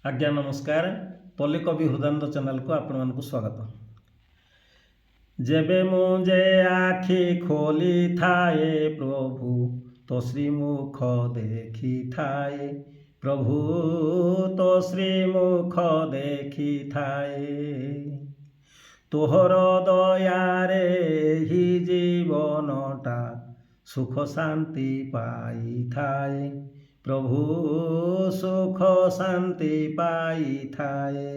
आज्ञा नमस्कार। पल्ली कवि हृदानंद चैनल को आपण मानक स्वागत। जेबे मुझे आखि खोली थाए प्रभु तो श्रीमुख देखी थाए, प्रभु तो श्रीमुख देखी थाए। तोहर दयारे ही जीवनटा सुख शांति पाई थाए, प्रभु सुख शांति पाई थाए।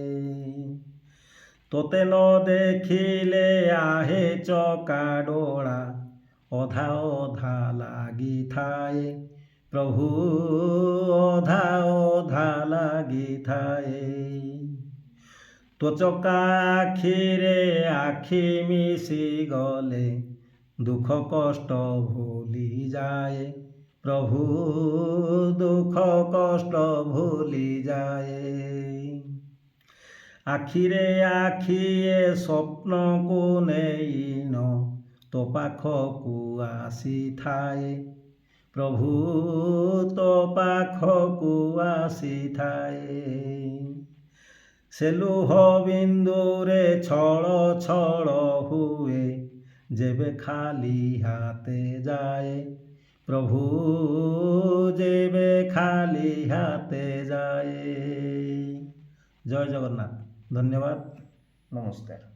तोते न देखिले आहे चका डोळा अधा अधा लागी थाए, प्रभु अधा अधा लागी थाए। तो चका आखिरे आखि मिशी गले दुख कष्ट भूली जाए, प्रभु दुख कष्ट भूली जाए। आखिरे आखिए स्वप्न को नेईन तो पाखकू आसी थाए, प्रभु तो पाखकू आसी थाए। से लुह बिंदुरे छल छल हुए जेबे खाली हाथे जाए, प्रभु जेबे खाली हाथे जाए। जय जगन्नाथ। धन्यवाद। नमस्कार।